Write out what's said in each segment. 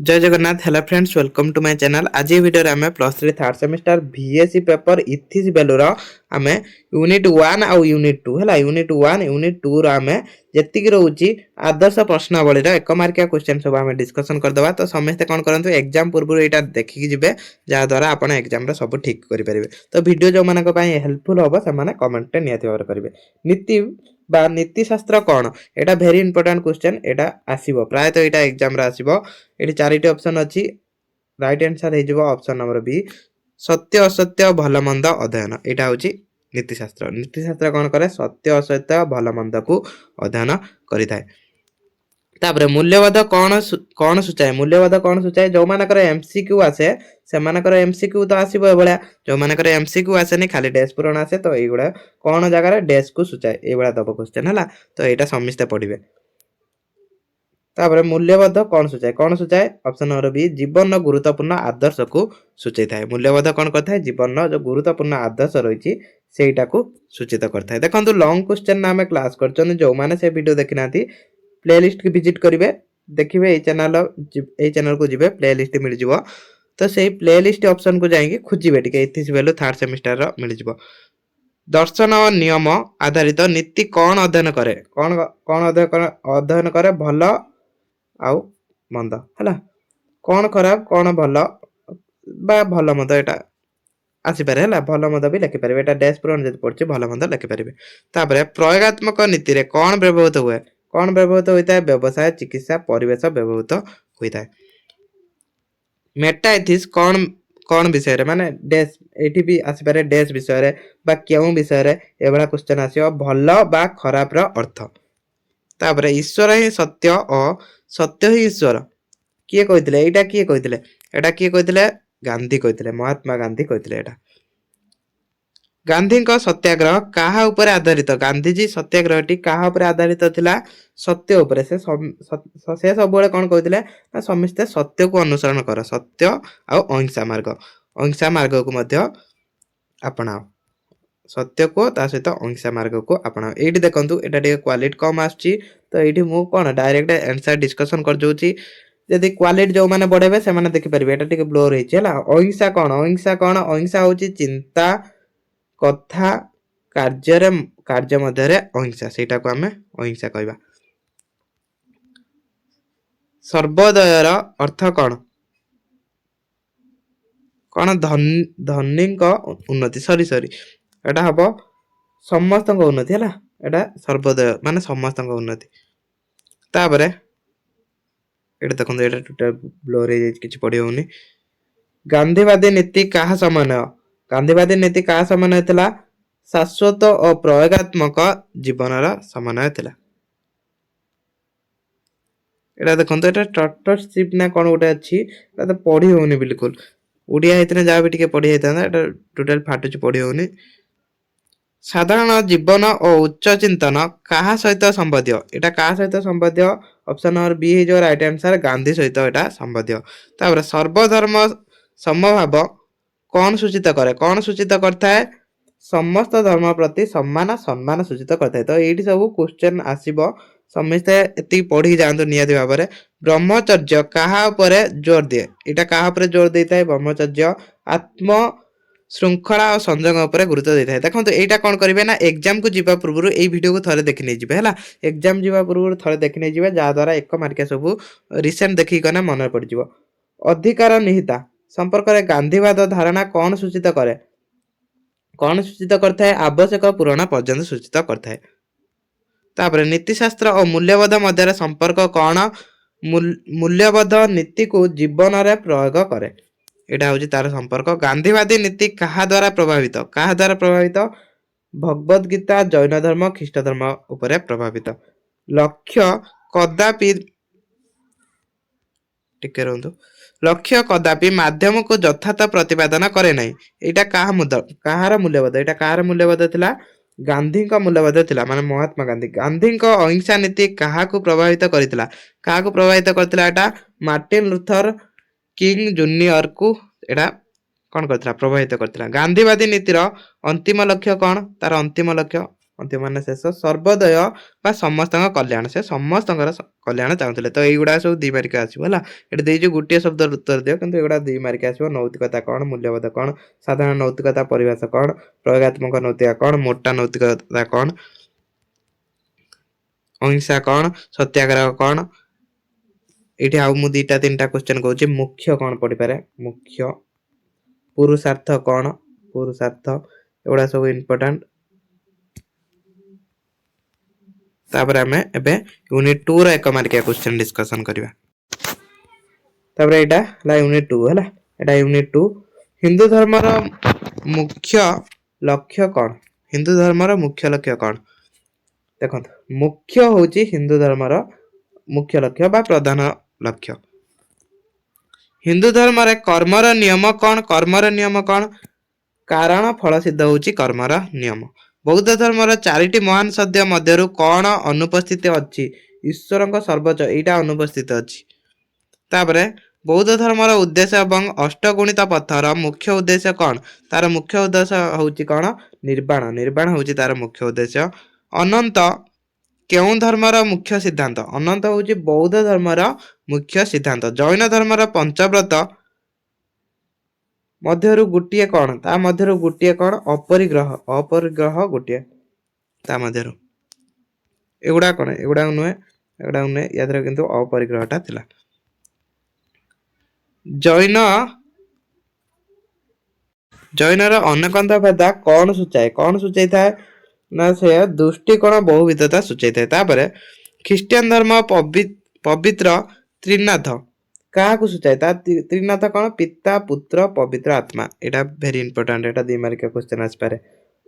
जय Jagannath. Hello friends, welcome to my channel. आज ये वीडियो रे हमें plus 3 third semester BSc paper इथिस बेलुर हमें यूनिट 1 आउ यूनिट 2 हैला यूनिट 1 यूनिट 2 रो हमें जेतिक रहउची आदर्श प्रश्नावली रो एक मार्किया क्वेश्चन सब हमें डिस्कशन कर दबा। तो समस्त कोन करंतु एग्जाम पूर्व एटा देखि जिबे जा द्वारा आपण एग्जाम रो सब ठीक करि परिबे। तो वीडियो जो मानक पई हेल्पफुल होबो से माने कमेंट रे नियति ओवर करिवे। नीति बा नीति शास्त्र कोन एटा वेरी इंपोर्टेंट क्वेश्चन एटा आसीबो प्राय तो एटा एग्जाम रे आसीबो। एटी चारिटी ऑप्शन अछि। राइट आंसर हे जिवो ऑप्शन नंबर बी सत्य असत्य भल मंद अध्ययन। एटा होची नीति शास्त्र। नीति शास्त्र कोन करे सत्य असत्य भल मंद को अध्ययन करिथाय। तापरे मूल्यवाद कोन सूचाए मूल्यवाद कोन सूचाए जो मानकर एमसीक्यू आसे से मानकर एमसीक्यू तो आसीबो ए बळा जो मानकर एमसीक्यू आसे नि खाली डैश पूरण आसे तो एगुडा कोन जगह रे डैश को सूचाए ए बळा दबो क्वेश्चन हला। तो एटा समिस्ते पढिबे। तापर मूल्यवाद कोन सूचाए ऑप्शन नंबर बी जीवन गुरुत्वपूर्ण आदर्श को सूचै थाए। मूल्यवाद कोन करथाय जीवन जो गुरुत्वपूर्ण आदर्श रहिछि सेटा को सूचित करथाय। देखंतु लॉन्ग क्वेश्चन ना हमें क्लास करछन जो माने से वीडियो देखिनाथि प्लेलिस्ट की विजिट करिवे देखिबे ए चैनल को जिबे प्लेलिस्ट मिल जिवो। तो सेही प्लेलिस्ट ऑप्शन को जाइए खोजिबे टिके इथिस वैल्यू थर्ड सेमिस्टर रो मिल जिवो। दर्शन और नियम आधारित नीति कौन अध्ययन करे कौन अध्ययन करे भल आउ मंद हैला कौन खराब कौन भल बा भल मंद एटा आसी पारे हैला भल मंद भी लिखि पारे एटा डैश पूरण जति पड़छि भल मंद लिखि पारे। तापरे प्रयोगात्मक नीति रे कौन व्यवहृत हुए कौन व्यवहृत होइता है व्यवसाय चिकित्सा परिवेश व्यवहृत होइता है। मेटा एथिक्स कौन कौन विषय रे माने डैश एठी भी आसी पारे डैश विषय रे बा केउ विषय रे एबडा क्वेश्चन आसीओ भल बा खराब रो अर्थ। तापरे ईश्वर ही सत्य और सत्य ही ईश्वर किए कहितले एटा किए कहितले गांधी कहितले महात्मा गांधी कहितले। एटा गांधी का सत्याग्रह काहा ऊपर आधारित गांधीजी सत्याग्रहटी काहा ऊपर आधारित थिला सत्य ऊपर से सब बेले कोन कहितले ना समिस्ते सत्य को अनुसरण कर सत्य आ अहिंसा मार्ग को मध्य अपनाओ सत्य को ता सहित अहिंसा मार्ग को अपनाओ। एठी देखंतु एटा टे क्वालिटी कम आछि तो एठी मु कोन डायरेक्ट आंसर डिस्कशन कर जोछि यदि क्वालिटी जो माने बढ़ेबे से माने देखि परबे एटा टे ब्लोर हेछि हला। अहिंसा होछि चिंता कथा कार्य मध्य अहिंसा सेटा को हमें अहिंसा कहबा। सर्वोदयर अर्थ कौन धनी उन्नति सॉरी एटा हबो समस्त उन्नति है एटा सर्वोदय माने समस्त उन्नति। तापरे एटा देखो एटा टोटल ब्लोर हे किछि पढि होनी। गांधीवादी नीति काहा समन्वय गांधीवादी नीति काहा समन्वय थिला शाश्वत और प्रयोगात्मक जीवनर समन्वय थिला। एटा देखो एटा टॉटरशिप ना कोन गोटे अछि एटा तो पढि होनी बिल्कुल ओडिया हेतने जा भी टिके पढि हेता एटा टोटल फाटुच पढि होनी। साधारण जीवन और उच्च चिंतन काहा सहित संबंधित एटा काहा सहित संबंधित ऑप्शन नंबर बी हे जो राइट आंसर गांधी सहित एटा संबंधित। तापर सर्वधर्म समभाव कौन सूचित करता है समस्त धर्म प्रति सम्मान सूचित करता है। तो एठी सब क्वेश्चन आसीबो समस्ते एति पढ़ी जानतो नियति भाबरे। ब्रह्मचर्य काहा ऊपर जोर दिए एटा काहा ऊपर जोर देता है ब्रह्मचर्य आत्म श्रृंखला और संजोग ऊपर गुरुत्व देता है। देखो तो एटा कोन करिवे ना एग्जाम को जीवा पूर्व ए वीडियो को थरे देखि नै जिवे हला एग्जाम जीवा पूर्व थरे देखि नै जिवे जा द्वारा एक मार्किया सब रिसेंट देखि कना मन पड़ जिवो। अधिकार निहिता संपर्क रे गांधीवाद धारणा कौन सूचित करता है आवश्यक पूर्ण पर्यंत सूचित करता है। तापर नीति शास्त्र और मूल्यवाद मध्य संपर्क कौन मूल्यवाद नीति को जीवन रे प्रयोग करे एटा होची तार संपर्क। गांधीवादी नीति कहा द्वारा प्रभावित भगवत गीता जैन धर्म ख्रीष्ट धर्म उपरे प्रभावित। लक्ष्य कदापि माध्यम को यथार्थ प्रतिपादन करे नहीं एटा कहार मूल्यवाद थिला गांधी का मूल्यवाद थिला माने महात्मा गांधी का अहिंसा नीति कहा को प्रभावित करथिला एटा मार्टिन लूथर किंग जूनियर को एटा कोन करथिला प्रभावित करथिला। गांधीवादी नीतिर अंतिम लक्ष्य कोन तार अंतिम लक्ष्य अंतिम मान शेष सर्वोदय बा समस्त कल्याण से समस्त कल्याण चाहूले तो युवा सब 2 मार्क आसो है ये देजु गोटे शब्द उत्तर दियो किंतु एगुड़ा 2 मार्क आसो नैतिकता कौन मूल्यबोध कौन साधारण नैतिकता परिभाषा कौन प्रयोगात्मक नैतिकता कौन मोटा नैतिकता कौन अहिंसा कौन सत्याग्रह कौन ये आउ मु 2टा 3टा क्वेश्चन कहूँ मुख्य कौन पढ़ी पारे मुख्य पुरुषार्थ कौन पुरुषार्थ एगुड़ा सब इम्पोर्टेंट तापर आमे एबे यूनिट 2 रो 1 मार्किया क्वेश्चन डिस्कशन करबा तापर एटा ला यूनिट 2 हला एटा यूनिट 2 हिंदू धर्म रो मुख्य लक्ष्य कौन हिंदू धर्म रो मुख्य लक्ष्य कौन देखो मुख्य होची हिंदू धर्म रो मुख्य लक्ष्य बा प्रधान लक्ष्य हिंदू धर्म रे कर्म रो नियम कौन कारण फल सिद्ध होची कर्म रो नियम बौद्ध धर्म रो 4टी महान सत्य मध्यरु कौन अनुपस्थित अछि ईश्वर को सर्वोच्च एटा अनुपस्थित अछि तापरे बौद्ध धर्म रो उद्देश्य एवं अष्टगुणित पथर मुख्य उद्देश्य कौन तार मुख्य उद्देश्य होची कौन निर्वाण होची तार मुख्य उद्देश्य अनंत केउं धर्म रो मुख्य सिद्धांत अनंत होची बौद्ध धर्म रो मुख्य सिद्धांत जैन धर्म रो पंचव्रत मध्यरु गुटिए कौन ता मध्यरु गुटिए कौन अपरिग्रह गुटिए ता मध्यरु एगुडा कौन एगुडा नुहे यादर किंतु अपरिग्रहटा थिला जैन रो अनेकांत भेदा कौन सूचाई थाए ना से दृष्टिकोण बहुविधता सूचाई थाए तापरे ख्रिस्टियन धर्म पवित्र त्रिनाथ क्या सूचाए त्रिनाथ कौन पिता पुत्र पवित्र आत्मा एटा वेरी इंपोर्टेंट एटा 2 मार्क क्वेश्चन आसपारे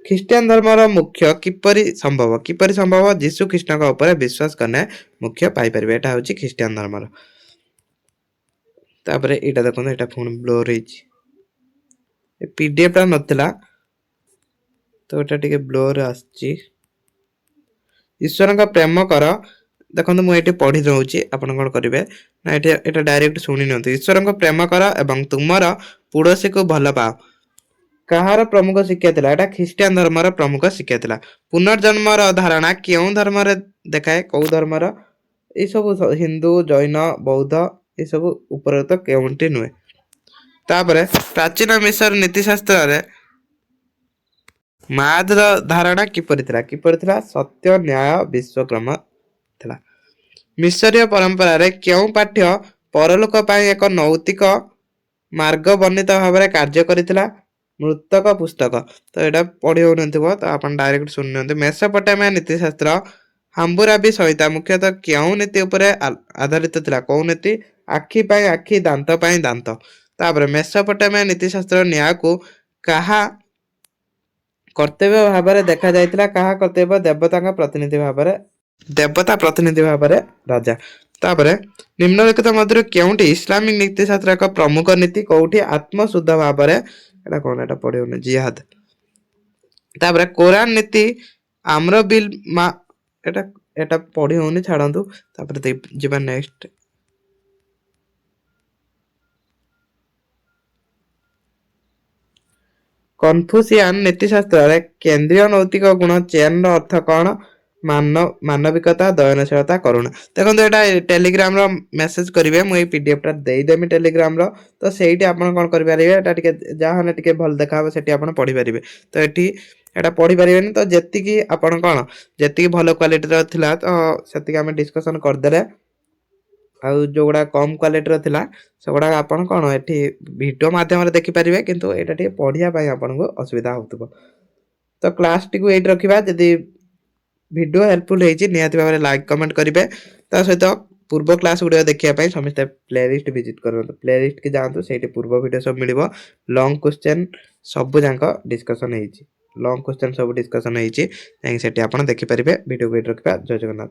ख्रिस्टियन धर्म रो मुख्य किपरि संभव यीशु कृष्ण का ऊपर विश्वास करने मुख्य पाई परबे एटा होची ख्रिस्टियन धर्म रो तापरे एटा देखो एटा फोन ब्लोर हिची ए पीडीएफ टा नथिला तो एटा टिके ब्लोर आछि ईश्वर का प्रेम कर देखो मुझे ये पढ़ी दूसरी आप करेंगे ना ये डायरेक्ट शुणी नि ईश्वर को प्रेम कर एवं तुमर पड़ोशी को भल पाओ कहार प्रमुख शिक्षा थिला एटा ख्रिस्टियन धर्म प्रमुख शिक्षा थिला पुनर्जन्म धारणा क्यों धर्म देखाए कौ धर्म ये सब हिंदू जैन बौद्ध ये सब उपर तो केउंटी नुहे तापरे प्राचीन मिसर नीतिशास्त्र माद धारणा किपरि थिला सत्य न्याय विश्वक्रम थिला मिसरीय परंपरा रे क्यों पाठ्य परलोक पाई एक नैतिक मार्ग वर्णित भाव में कार्य करिथिला मृतक पुस्तक तो एटा पढ़ी हो नथिबो तो आपण डायरेक्ट सुन नथि मेसोपोटामिया नीतिशास्त्र हाम्बुराबी संहिता मुख्यतः क्यों नीति उपरे आधारित थिला कौ नीति आखि पाई आखि दांत पाई दांत तापर मेसोपोटामिया नीतिशास्त्र न्याय को कहा कर्तव्य भाव में देखा जाइतिला कहा कर्तव्य देवता प्रतिनिधि भाव में राजा तापरे निम्नलिखित मध्य केउंटी इस्लामिक नीतिशास्त्र एक प्रमुख नीति कौटी आत्मशुद्ध भाव में एटा कोन एटा पढियो जिहाद तापरे कुरान नीति आम्र बिल मा एटा एटा पढि होनी छाडंतु तापरे जीवा नेक्स्ट कन्फ्यूशियन नीतिशास्त्र रे केंद्रीय नैतिक गुण चेन रो अर्थ कौन मानविकता दयनशीलता करुणा देखो ये टेलीग्राम रो मेसेज करेंगे मुझे पीडीएफ टा देदेमी टेलीग्राम रो तो सेठी आपन कोन करि पारिबे एटा टिके जाहाने टिके भल देखाबो सेठी आपन पढि पारिबे तो एठी एटा पढि पारिबेनी तो जेति की आपन कोन जेति की भलो क्वालिटी रो थिला तो सेति की हम डिस्कशन कर देले आ जोगुडा कम क्वालिटी रो थिला सेगुडा आपन कोन एठी वीडियो माध्यम रे देखि पारिबे किंतु एटा टिके पढिया पई आपन को असुविधा होतबो तो क्लास टिकु एट रखिबा जदी वीडियो हेल्पफुल होती निहाती भाव में लाइक कमेंट करेंगे सहित पूर्व क्लास गुड़ा देखा समस्त प्लेलिस्ट विजिट करूँ प्लेलिस्ट की जातु से पूर्व वीडियो सब मिल लॉन्ग क्वेश्चन सब जाक डिस्कसन लॉन्ग क्वेश्चन सब डिस्कसन होती देखिपारे वीडियो को रखा जय जगन्नाथ।